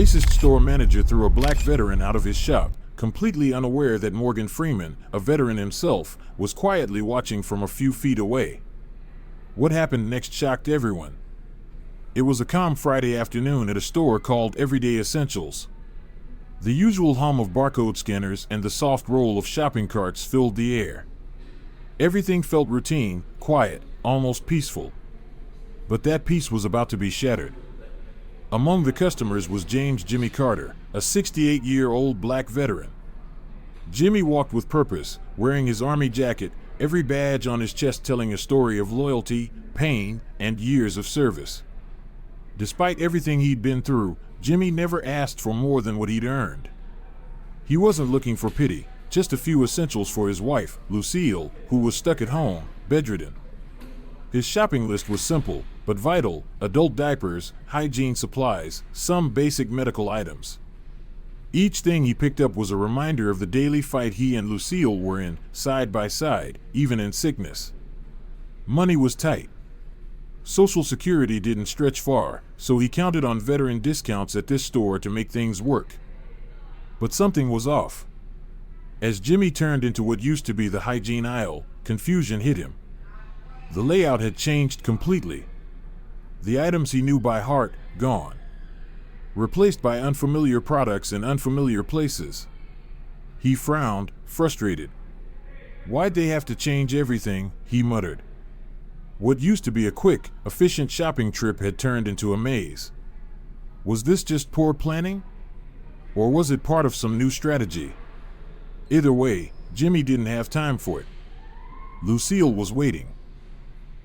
racist store manager threw a black veteran out of his shop, completely unaware that Morgan Freeman, a veteran himself, was quietly watching from a few feet away. What happened next shocked everyone. It was a calm Friday afternoon at a store called Everyday Essentials. The usual hum of barcode scanners and the soft roll of shopping carts filled the air. Everything felt routine, quiet, almost peaceful. But that peace was about to be shattered. Among the customers was James Jimmy Carter, a 68-year-old black veteran. Jimmy walked with purpose, wearing his army jacket, every badge on his chest telling a story of loyalty, pain, and years of service. Despite everything he'd been through, Jimmy never asked for more than what he'd earned. He wasn't looking for pity, just a few essentials for his wife, Lucille, who was stuck at home, bedridden. His shopping list was simple, but vital: adult diapers, hygiene supplies, some basic medical items. Each thing he picked up was a reminder of the daily fight he and Lucille were in, side by side, even in sickness. Money was tight. Social Security didn't stretch far, so he counted on veteran discounts at this store to make things work. But something was off. As Jimmy turned into what used to be the hygiene aisle, confusion hit him. The layout had changed completely. The items he knew by heart, gone. Replaced by unfamiliar products in unfamiliar places. He frowned, frustrated. Why'd they have to change everything, he muttered. What used to be a quick, efficient shopping trip had turned into a maze. Was this just poor planning? Or was it part of some new strategy? Either way, Jimmy didn't have time for it. Lucille was waiting.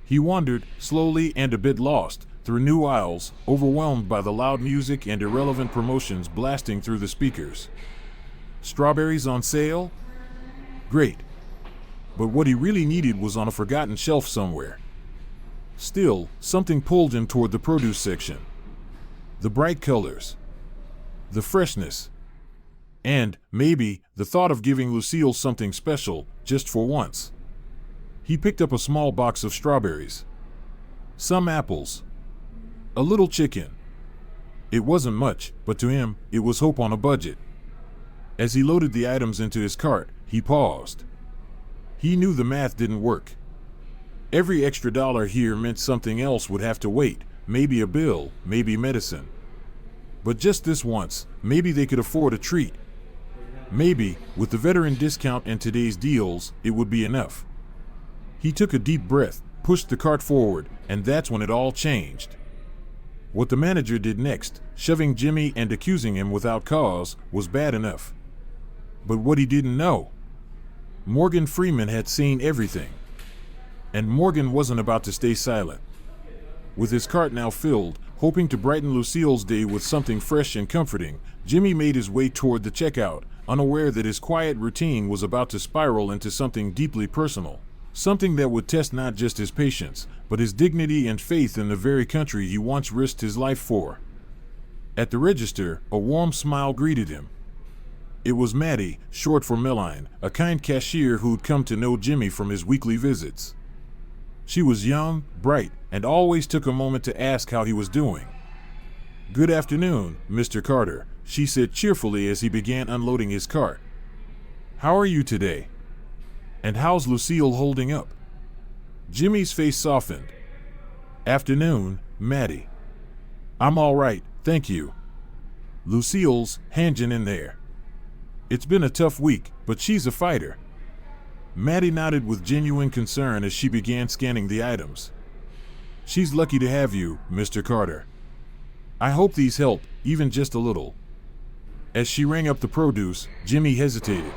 He wandered, slowly and a bit lost, through new aisles, overwhelmed by the loud music and irrelevant promotions blasting through the speakers. Strawberries on sale? Great. But what he really needed was on a forgotten shelf somewhere. Still, something pulled him toward the produce section. The bright colors. The freshness. And, maybe, the thought of giving Lucille something special, just for once. He picked up a small box of strawberries. Some apples. A little chicken. It wasn't much, but to him, it was hope on a budget. As he loaded the items into his cart, he paused. He knew the math didn't work. Every extra dollar here meant something else would have to wait, maybe a bill, maybe medicine. But just this once, maybe they could afford a treat. Maybe, with the veteran discount and today's deals, it would be enough. He took a deep breath, pushed the cart forward, and that's when it all changed. What the manager did next, shoving Jimmy and accusing him without cause, was bad enough. But what he didn't know, Morgan Freeman had seen everything. And Morgan wasn't about to stay silent. With his cart now filled, hoping to brighten Lucille's day with something fresh and comforting, Jimmy made his way toward the checkout, unaware that his quiet routine was about to spiral into something deeply personal. Something that would test not just his patience, but his dignity and faith in the very country he once risked his life for. At the register, a warm smile greeted him. It was Maddie, short for Meline, a kind cashier who'd come to know Jimmy from his weekly visits. She was young, bright, and always took a moment to ask how he was doing. "Good afternoon, Mr. Carter," she said cheerfully as he began unloading his cart. "How are you today? And how's Lucille holding up?" Jimmy's face softened. "Afternoon, Maddie. I'm all right, thank you. Lucille's hanging in there. It's been a tough week, but she's a fighter." Maddie nodded with genuine concern as she began scanning the items. "She's lucky to have you, Mr. Carter. I hope these help, even just a little." As she rang up the produce, Jimmy hesitated.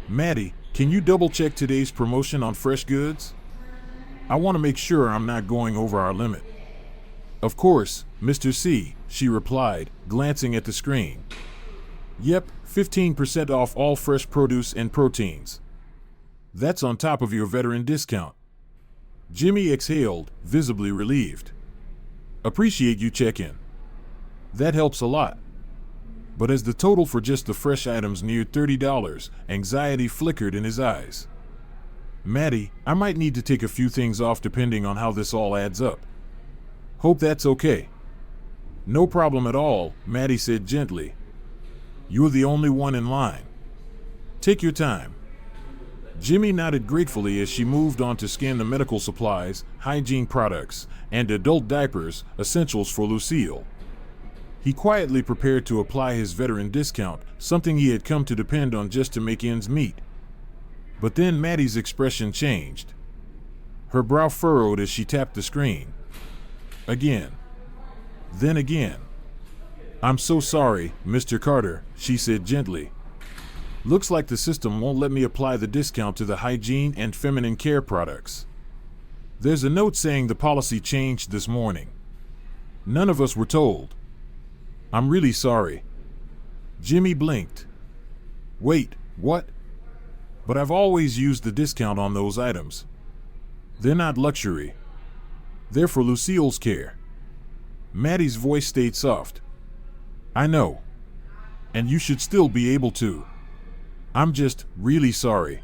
"Maddie, can you double-check today's promotion on fresh goods? I want to make sure I'm not going over our limit." "Of course, Mr. C," she replied, glancing at the screen. "Yep, 15% off all fresh produce and proteins. That's on top of your veteran discount." Jimmy exhaled, visibly relieved. "Appreciate you check-in. That helps a lot." But as the total for just the fresh items neared $30, anxiety flickered in his eyes. "Maddie, I might need to take a few things off depending on how this all adds up. Hope that's okay." No problem at all, Maddie said gently. You're the only one in line. Take your time. Jimmy nodded gratefully as she moved on to scan the medical supplies, hygiene products, and adult diapers, essentials for Lucille. He quietly prepared to apply his veteran discount, something he had come to depend on just to make ends meet. But then Maddie's expression changed. Her brow furrowed as she tapped the screen. Again. Then again. I'm so sorry, Mr. Carter, she said gently. Looks like the system won't let me apply the discount to the hygiene and feminine care products. There's a note saying the policy changed this morning. None of us were told. I'm really sorry. Jimmy blinked. Wait, what? But I've always used the discount on those items. They're not luxury. They're for Lucille's care. Maddie's voice stayed soft. I know. And you should still be able to. I'm just really sorry.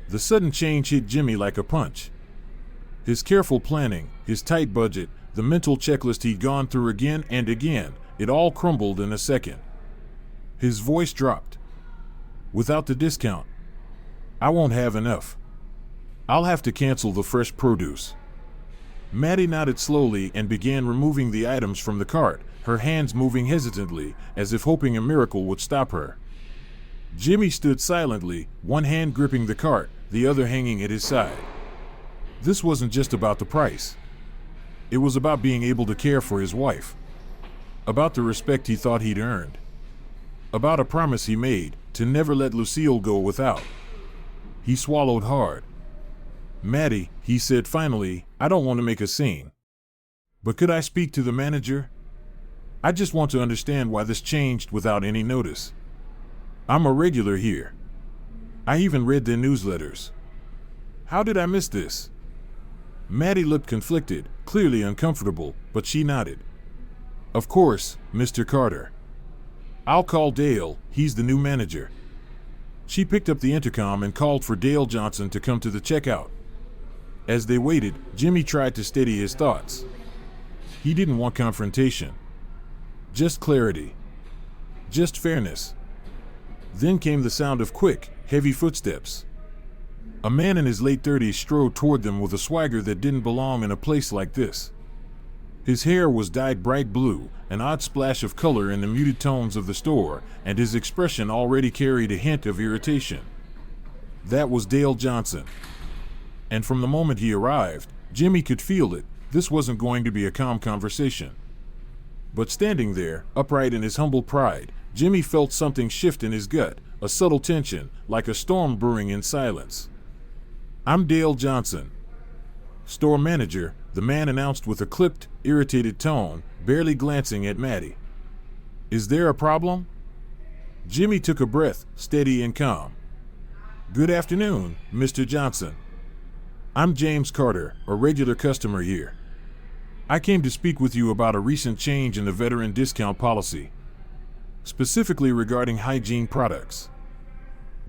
The sudden change hit Jimmy like a punch. His careful planning, his tight budget, the mental checklist he'd gone through again and again, it all crumbled in a second. His voice dropped. Without the discount, I won't have enough. I'll have to cancel the fresh produce. Maddie nodded slowly and began removing the items from the cart, her hands moving hesitantly, as if hoping a miracle would stop her. Jimmy stood silently, one hand gripping the cart, the other hanging at his side. This wasn't just about the price. It was about being able to care for his wife. About the respect he thought he'd earned. About a promise he made to never let Lucille go without. He swallowed hard. Maddie, he said finally, I don't want to make a scene. But could I speak to the manager? I just want to understand why this changed without any notice. I'm a regular here. I even read their newsletters. How did I miss this? Maddie looked conflicted, clearly uncomfortable, but she nodded. Of course, Mr. Carter. I'll call Dale, he's the new manager. She picked up the intercom and called for Dale Johnson to come to the checkout. As they waited, Jimmy tried to steady his thoughts. He didn't want confrontation. Just clarity. Just fairness. Then came the sound of quick, heavy footsteps. A man in his late 30s strode toward them with a swagger that didn't belong in a place like this. His hair was dyed bright blue, an odd splash of color in the muted tones of the store, and his expression already carried a hint of irritation. That was Dale Johnson. And from the moment he arrived, Jimmy could feel it. This wasn't going to be a calm conversation. But standing there, upright in his humble pride, Jimmy felt something shift in his gut, a subtle tension, like a storm brewing in silence. I'm Dale Johnson. Store manager, the man announced with a clipped, irritated tone, barely glancing at Maddie. Is there a problem? Jimmy took a breath, steady and calm. Good afternoon, Mr. Johnson. I'm James Carter, a regular customer here. I came to speak with you about a recent change in the veteran discount policy, specifically regarding hygiene products.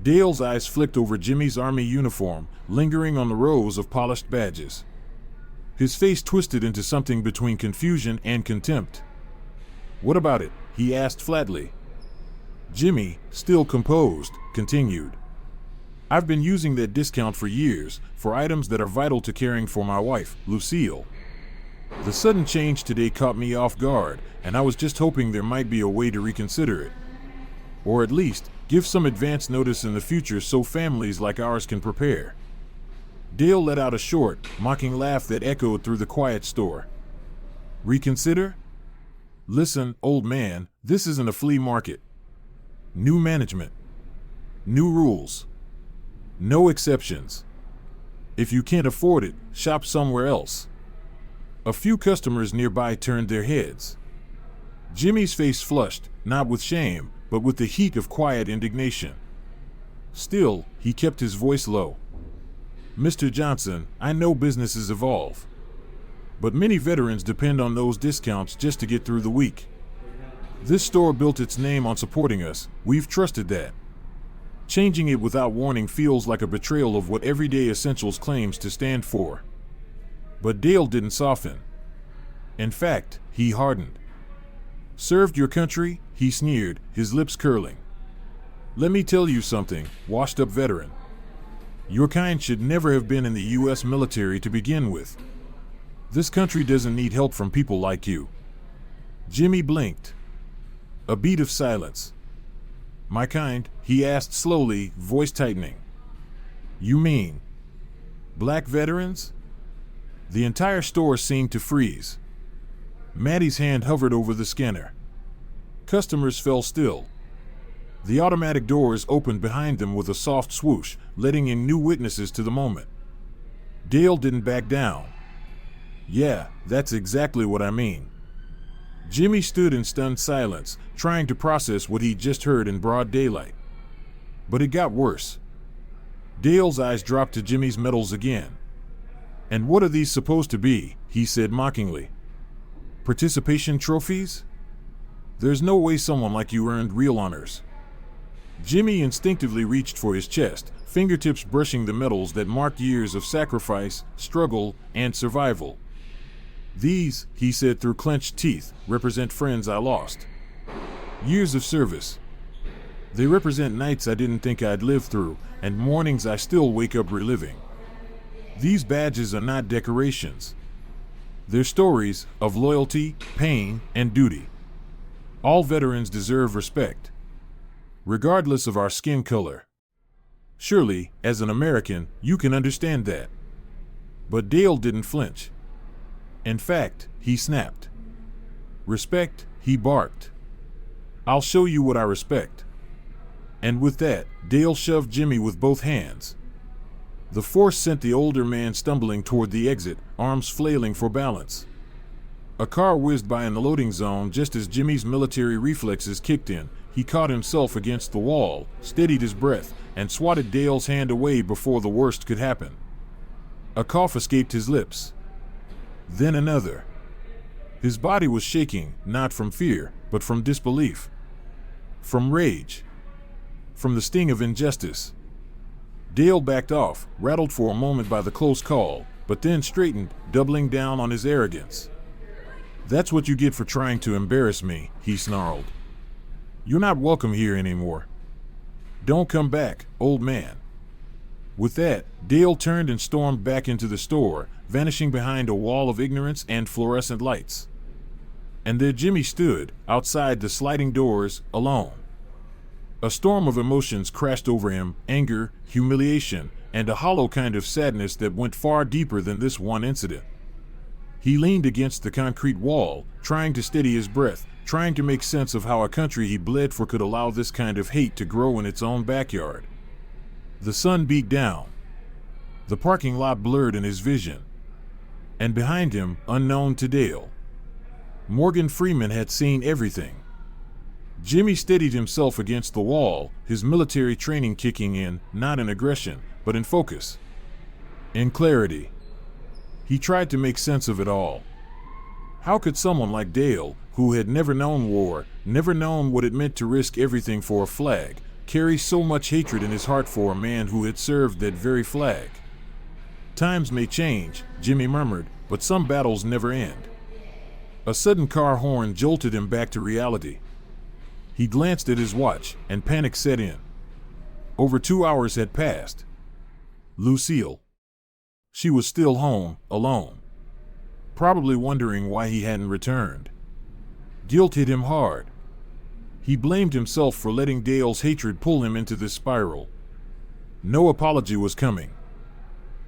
Dale's eyes flicked over Jimmy's army uniform, lingering on the rows of polished badges. His face twisted into something between confusion and contempt. What about it? He asked flatly. Jimmy, still composed, continued. I've been using that discount for years, for items that are vital to caring for my wife, Lucille. The sudden change today caught me off guard, and I was just hoping there might be a way to reconsider it. Or at least, give some advance notice in the future so families like ours can prepare. Dale let out a short, mocking laugh that echoed through the quiet store. Reconsider? Listen, old man, this isn't a flea market. New management. New rules. No exceptions. If you can't afford it, shop somewhere else. A few customers nearby turned their heads. Jimmy's face flushed, not with shame, but with the heat of quiet indignation. Still, he kept his voice low. Mr. Johnson, I know businesses evolve. But many veterans depend on those discounts just to get through the week. This store built its name on supporting us. We've trusted that. Changing it without warning feels like a betrayal of what Everyday Essentials claims to stand for. But Dale didn't soften. In fact, he hardened. Served your country? He sneered, his lips curling. Let me tell you something, washed-up veteran. Your kind should never have been in the U.S. military to begin with. This country doesn't need help from people like you. Jimmy blinked. A beat of silence. My kind, he asked slowly, voice tightening. You mean black veterans? The entire store seemed to freeze. Maddie's hand hovered over the scanner. Customers fell still. The automatic doors opened behind them with a soft swoosh, letting in new witnesses to the moment. Dale didn't back down. Yeah, that's exactly what I mean. Jimmy stood in stunned silence, trying to process what he'd just heard in broad daylight. But it got worse. Dale's eyes dropped to Jimmy's medals again. And what are these supposed to be? He said mockingly. Participation trophies? There's no way someone like you earned real honors. Jimmy instinctively reached for his chest, fingertips brushing the medals that marked years of sacrifice, struggle, and survival. These, he said through clenched teeth, represent friends I lost. Years of service. They represent nights I didn't think I'd live through, and mornings I still wake up reliving. These badges are not decorations. They're stories of loyalty, pain, and duty. All veterans deserve respect, regardless of our skin color. Surely, as an American, you can understand that. But Dale didn't flinch. In fact, he snapped. Respect, he barked. I'll show you what I respect. And with that, Dale shoved Jimmy with both hands. The force sent the older man stumbling toward the exit, arms flailing for balance. A car whizzed by in the loading zone just as Jimmy's military reflexes kicked in. He caught himself against the wall, steadied his breath, and swatted Dale's hand away before the worst could happen. A cough escaped his lips. Then another. His body was shaking, not from fear, but from disbelief. From rage. From the sting of injustice. Dale backed off, rattled for a moment by the close call, but then straightened, doubling down on his arrogance. That's what you get for trying to embarrass me, he snarled. You're not welcome here anymore. Don't come back, old man. With that, Dale turned and stormed back into the store, vanishing behind a wall of ignorance and fluorescent lights. And there Jimmy stood, outside the sliding doors, alone. A storm of emotions crashed over him, anger, humiliation, and a hollow kind of sadness that went far deeper than this one incident. He leaned against the concrete wall, trying to steady his breath, trying to make sense of how a country he bled for could allow this kind of hate to grow in its own backyard. The sun beat down. The parking lot blurred in his vision. And behind him, unknown to Dale, Morgan Freeman had seen everything. Jimmy steadied himself against the wall, his military training kicking in, not in aggression, but in focus. In clarity. He tried to make sense of it all. How could someone like Dale, who had never known war, never known what it meant to risk everything for a flag, carry so much hatred in his heart for a man who had served that very flag? Times may change, Jimmy murmured, but some battles never end. A sudden car horn jolted him back to reality. He glanced at his watch, and panic set in. Over 2 hours had passed. Lucille. She was still home, alone. Probably wondering why he hadn't returned. Guilt hit him hard. He blamed himself for letting Dale's hatred pull him into this spiral. No apology was coming.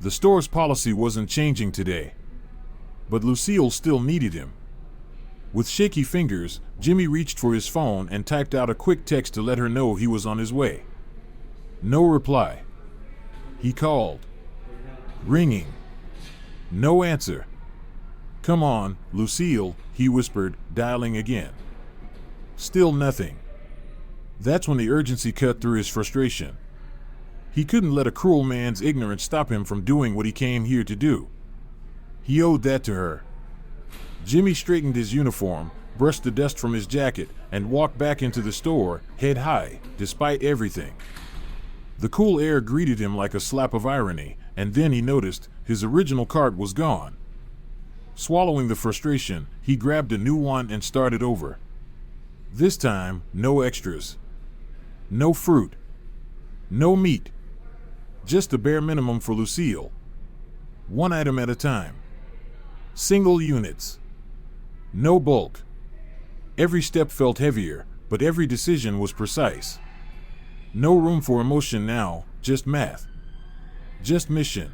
The store's policy wasn't changing today. But Lucille still needed him. With shaky fingers, Jimmy reached for his phone and typed out a quick text to let her know he was on his way. No reply. He called. Ringing. No answer. Come on, Lucille, he whispered, dialing again. Still nothing. That's when the urgency cut through his frustration. He couldn't let a cruel man's ignorance stop him from doing what he came here to do. He owed that to her. Jimmy straightened his uniform, brushed the dust from his jacket, and walked back into the store, head high, despite everything. The cool air greeted him like a slap of irony, and then he noticed his original cart was gone. Swallowing the frustration, he grabbed a new one and started over. This time, no extras. No fruit. No meat. Just the bare minimum for Lucille. One item at a time. Single units. No bulk. Every step felt heavier, but every decision was precise. No room for emotion now, just math. Just mission.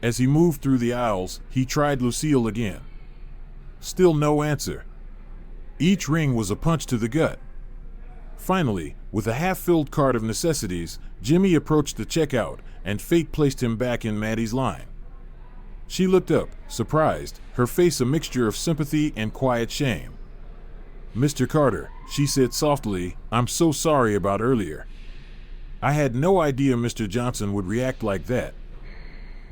As he moved through the aisles, he tried Lucille again. Still no answer. Each ring was a punch to the gut. Finally, with a half-filled cart of necessities, Jimmy approached the checkout, and fate placed him back in Maddie's line. She looked up, surprised, her face a mixture of sympathy and quiet shame. "Mr. Carter," she said softly, "I'm so sorry about earlier. I had no idea Mr. Johnson would react like that."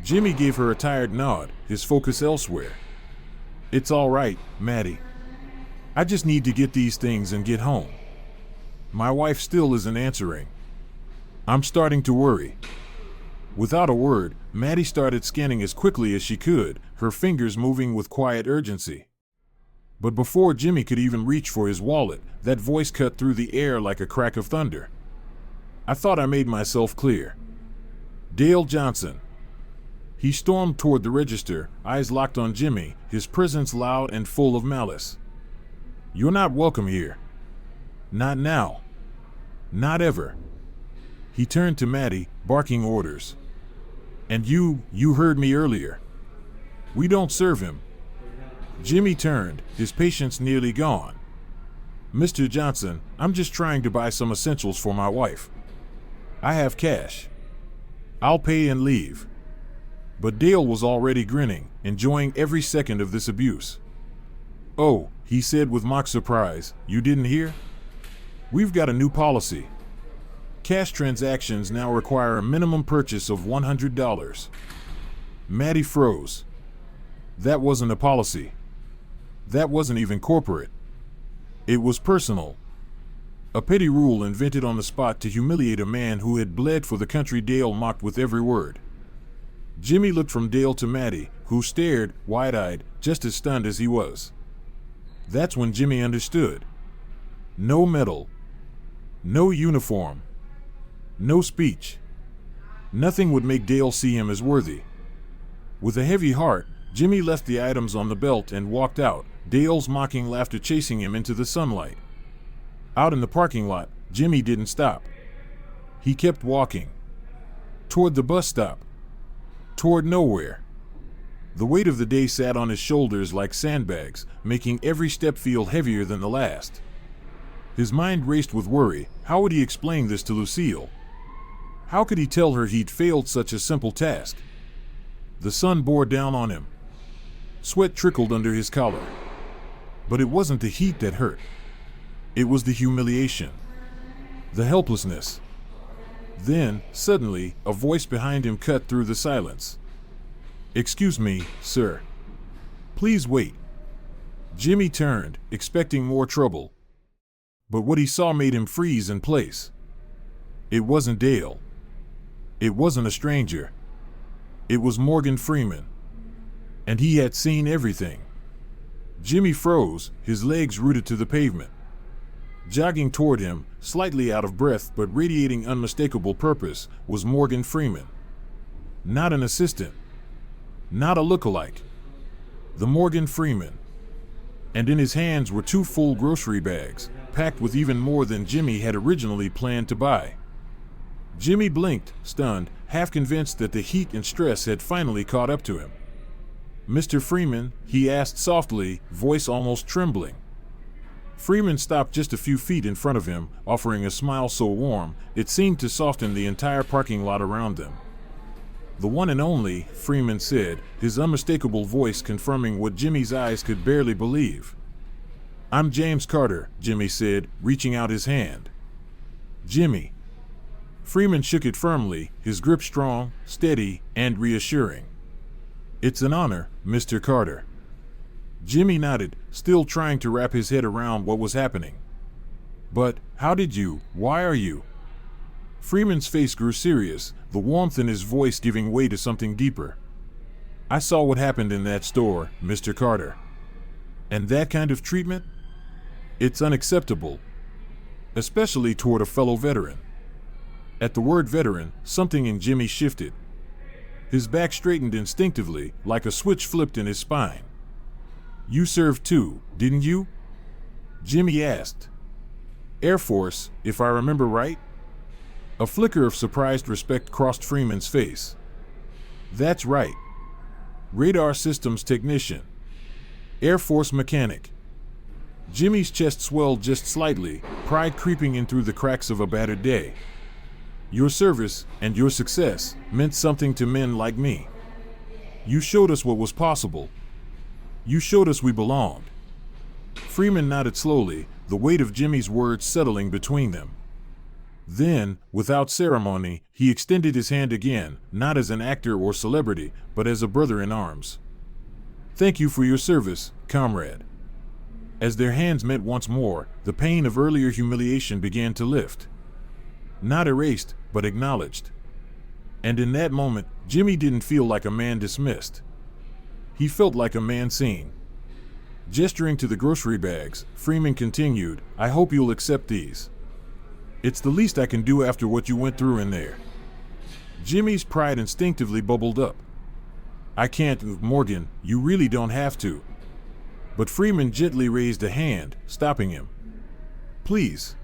Jimmy gave her a tired nod, his focus elsewhere. "It's all right, Maddie. I just need to get these things and get home. My wife still isn't answering. I'm starting to worry." Without a word, Maddie started scanning as quickly as she could, her fingers moving with quiet urgency. But before Jimmy could even reach for his wallet, that voice cut through the air like a crack of thunder. "I thought I made myself clear. Dale Johnson." He stormed toward the register, eyes locked on Jimmy, his presence loud and full of malice. "You're not welcome here. Not now. Not ever." He turned to Maddie, barking orders. "And you heard me earlier. We don't serve him." Jimmy turned, his patience nearly gone. "Mr. Johnson, I'm just trying to buy some essentials for my wife. I have cash. I'll pay and leave." But Dale was already grinning, enjoying every second of this abuse. "Oh," he said with mock surprise, "you didn't hear? We've got a new policy. Cash transactions now require a minimum purchase of $100. Maddie froze. That wasn't a policy. That wasn't even corporate. It was personal. A petty rule invented on the spot to humiliate a man who had bled for the country Dale mocked with every word. Jimmy looked from Dale to Maddie, who stared, wide-eyed, just as stunned as he was. That's when Jimmy understood. No medal. No uniform. No speech. Nothing would make Dale see him as worthy. With a heavy heart, Jimmy left the items on the belt and walked out, Dale's mocking laughter chasing him into the sunlight. Out in the parking lot, Jimmy didn't stop. He kept walking. Toward the bus stop. Toward nowhere. The weight of the day sat on his shoulders like sandbags, making every step feel heavier than the last. His mind raced with worry. How would he explain this to Lucille? How could he tell her he'd failed such a simple task? The sun bore down on him. Sweat trickled under his collar. But it wasn't the heat that hurt. It was the humiliation. The helplessness. Then, suddenly, a voice behind him cut through the silence. "Excuse me, sir. Please wait." Jimmy turned, expecting more trouble. But what he saw made him freeze in place. It wasn't Dale. It wasn't a stranger. It was Morgan Freeman. And he had seen everything. Jimmy froze, his legs rooted to the pavement. Jogging toward him, slightly out of breath but radiating unmistakable purpose, was Morgan Freeman. Not an assistant. Not a lookalike. The Morgan Freeman. And in his hands were 2 full grocery bags, packed with even more than Jimmy had originally planned to buy. Jimmy blinked, stunned, half convinced that the heat and stress had finally caught up to him. "Mr. Freeman?" he asked softly, voice almost trembling. Freeman stopped just a few feet in front of him, offering a smile so warm, it seemed to soften the entire parking lot around them. "The one and only," Freeman said, his unmistakable voice confirming what Jimmy's eyes could barely believe. "I'm James Carter," Jimmy said, reaching out his hand. "Jimmy." Freeman shook it firmly, his grip strong, steady, and reassuring. "It's an honor, Mr. Carter." Jimmy nodded, still trying to wrap his head around what was happening. "But, why are you?" Freeman's face grew serious, the warmth in his voice giving way to something deeper. "I saw what happened in that store, Mr. Carter. And that kind of treatment? It's unacceptable, especially toward a fellow veteran. At the word veteran, something in Jimmy shifted. His back straightened instinctively, like a switch flipped in his spine. You served too, didn't you? Jimmy asked. Air Force, if I remember right? A flicker of surprised respect crossed Freeman's face. That's right. Radar systems technician. Air Force mechanic. Jimmy's chest swelled just slightly, pride creeping in through the cracks of a battered day. Your service, and your success, meant something to men like me. You showed us what was possible. You showed us we belonged. Freeman nodded slowly, the weight of Jimmy's words settling between them. Then, without ceremony, he extended his hand again, not as an actor or celebrity, but as a brother in arms. Thank you for your service, comrade. As their hands met once more, the pain of earlier humiliation began to lift. Not erased, but acknowledged. And in that moment, Jimmy didn't feel like a man dismissed. He felt like a man seen. Gesturing to the grocery bags, Freeman continued, I hope you'll accept these. It's the least I can do after what you went through in there. Jimmy's pride instinctively bubbled up. I can't, Morgan, you really don't have to. But Freeman gently raised a hand, stopping him. Please.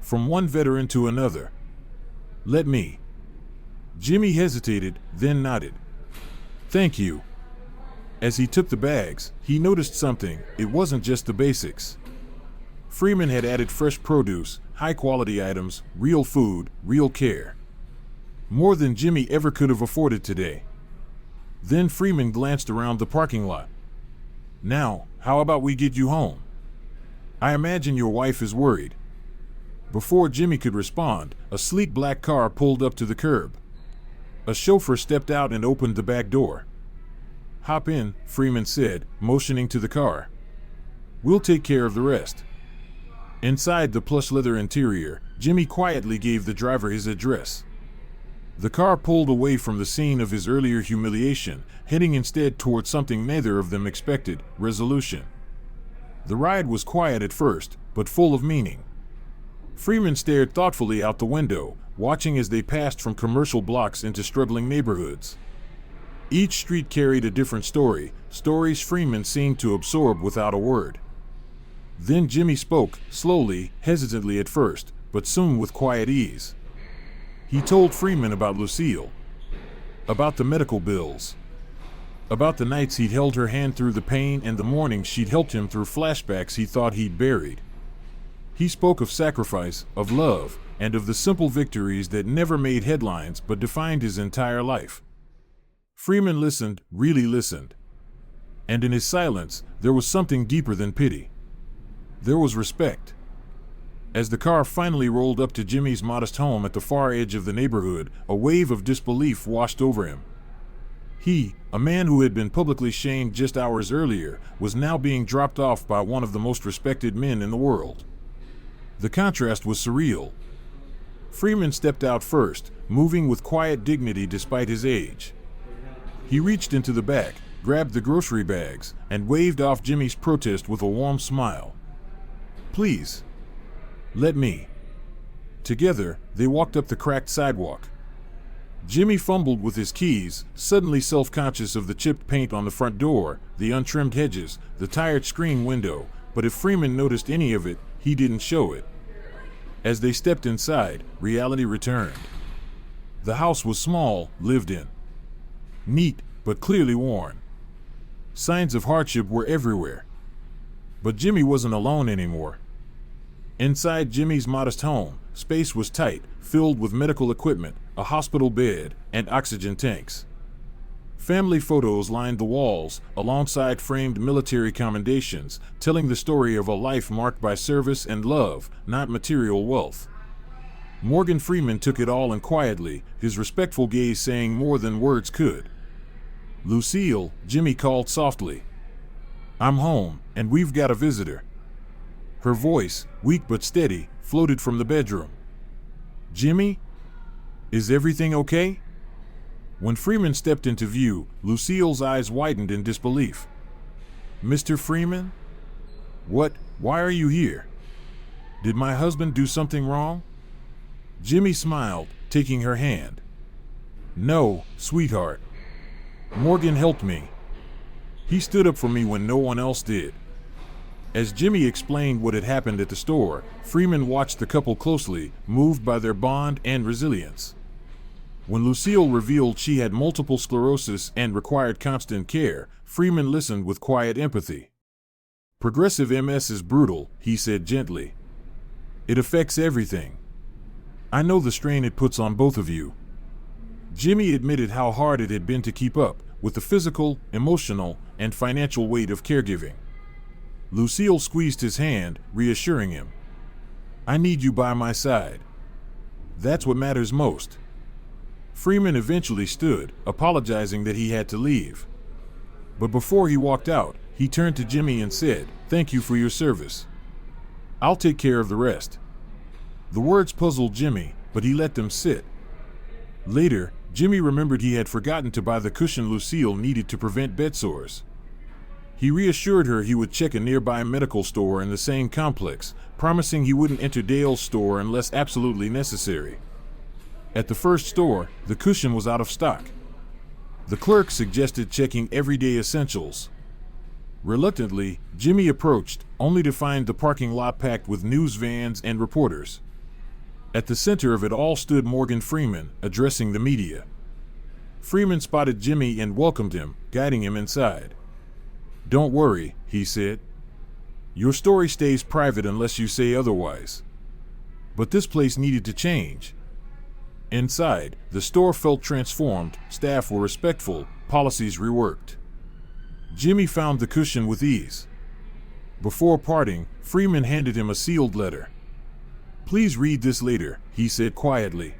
From one veteran to another. Let me. Jimmy hesitated, then nodded. Thank you. As he took the bags, he noticed something. It wasn't just the basics. Freeman had added fresh produce, high-quality items, real food, real care. More than Jimmy ever could have afforded today. Then Freeman glanced around the parking lot. Now, how about we get you home? I imagine your wife is worried. Before Jimmy could respond, a sleek black car pulled up to the curb. A chauffeur stepped out and opened the back door. Hop in, Freeman said, motioning to the car. We'll take care of the rest. Inside the plush leather interior, Jimmy quietly gave the driver his address. The car pulled away from the scene of his earlier humiliation, heading instead toward something neither of them expected, resolution. The ride was quiet at first, but full of meaning. Freeman stared thoughtfully out the window, watching as they passed from commercial blocks into struggling neighborhoods. Each street carried a different story, stories Freeman seemed to absorb without a word. Then Jimmy spoke, slowly, hesitantly at first, but soon with quiet ease. He told Freeman about Lucille, about the medical bills, about the nights he'd held her hand through the pain and the mornings she'd helped him through flashbacks he thought he'd buried. He spoke of sacrifice, of love, and of the simple victories that never made headlines but defined his entire life. Freeman listened, really listened. And in his silence, there was something deeper than pity. There was respect. As the car finally rolled up to Jimmy's modest home at the far edge of the neighborhood, a wave of disbelief washed over him. He, a man who had been publicly shamed just hours earlier, was now being dropped off by one of the most respected men in the world. The contrast was surreal. Freeman stepped out first, moving with quiet dignity despite his age. He reached into the back, grabbed the grocery bags, and waved off Jimmy's protest with a warm smile. Please. Let me. Together, they walked up the cracked sidewalk. Jimmy fumbled with his keys, suddenly self-conscious of the chipped paint on the front door, the untrimmed hedges, the tired screen window, but if Freeman noticed any of it, he didn't show it. As they stepped inside, reality returned. The house was small, lived in. Neat, but clearly worn. Signs of hardship were everywhere. But Jimmy wasn't alone anymore. Inside Jimmy's modest home, space was tight, filled with medical equipment, a hospital bed, and oxygen tanks. Family photos lined the walls, alongside framed military commendations, telling the story of a life marked by service and love, not material wealth. Morgan Freeman took it all in quietly, his respectful gaze saying more than words could. Lucille, Jimmy called softly. I'm home, and we've got a visitor. Her voice, weak but steady, floated from the bedroom. Jimmy? Is everything okay? When Freeman stepped into view, Lucille's eyes widened in disbelief. Mr. Freeman? What, Why are you here? Did my husband do something wrong? Jimmy smiled, taking her hand. No, sweetheart. Morgan helped me. He stood up for me when no one else did. As Jimmy explained what had happened at the store, Freeman watched the couple closely, moved by their bond and resilience. When Lucille revealed she had multiple sclerosis and required constant care, Freeman listened with quiet empathy. Progressive MS is brutal, he said gently. It affects everything. I know the strain it puts on both of you. Jimmy admitted how hard it had been to keep up with the physical, emotional, and financial weight of caregiving. Lucille squeezed his hand, reassuring him. I need you by my side. That's what matters most. Freeman eventually stood, apologizing that he had to leave. But before he walked out, he turned to Jimmy and said, "Thank you for your service. I'll take care of the rest." The words puzzled Jimmy, but he let them sit. Later, Jimmy remembered he had forgotten to buy the cushion Lucille needed to prevent bed sores. He reassured her he would check a nearby medical store in the same complex, promising he wouldn't enter Dale's store unless absolutely necessary. At the first store, the cushion was out of stock. The clerk suggested checking everyday essentials. Reluctantly, Jimmy approached, only to find the parking lot packed with news vans and reporters. At the center of it all stood Morgan Freeman, addressing the media. Freeman spotted Jimmy and welcomed him, guiding him inside. "Don't worry," he said. "Your story stays private unless you say otherwise." But this place needed to change. Inside, the store felt transformed, staff were respectful, policies reworked. Jimmy found the cushion with ease. Before parting, Freeman handed him a sealed letter. "Please read this later," he said quietly.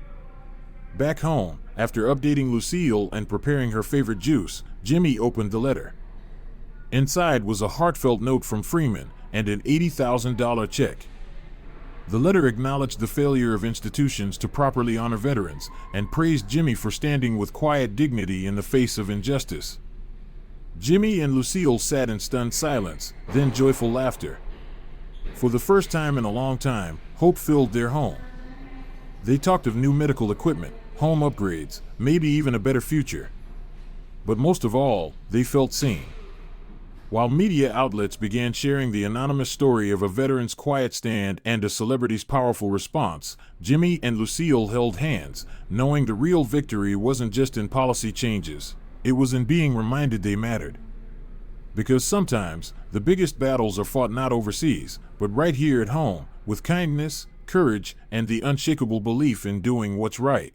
Back home, after updating Lucille and preparing her favorite juice, Jimmy opened the letter. Inside was a heartfelt note from Freeman and an $80,000 check. The letter acknowledged the failure of institutions to properly honor veterans and praised Jimmy for standing with quiet dignity in the face of injustice. Jimmy and Lucille sat in stunned silence, then joyful laughter. For the first time in a long time, hope filled their home. They talked of new medical equipment, home upgrades, maybe even a better future. But most of all, they felt seen. While media outlets began sharing the anonymous story of a veteran's quiet stand and a celebrity's powerful response, Jimmy and Lucille held hands, knowing the real victory wasn't just in policy changes, it was in being reminded they mattered. Because sometimes, the biggest battles are fought not overseas, but right here at home, with kindness, courage, and the unshakable belief in doing what's right.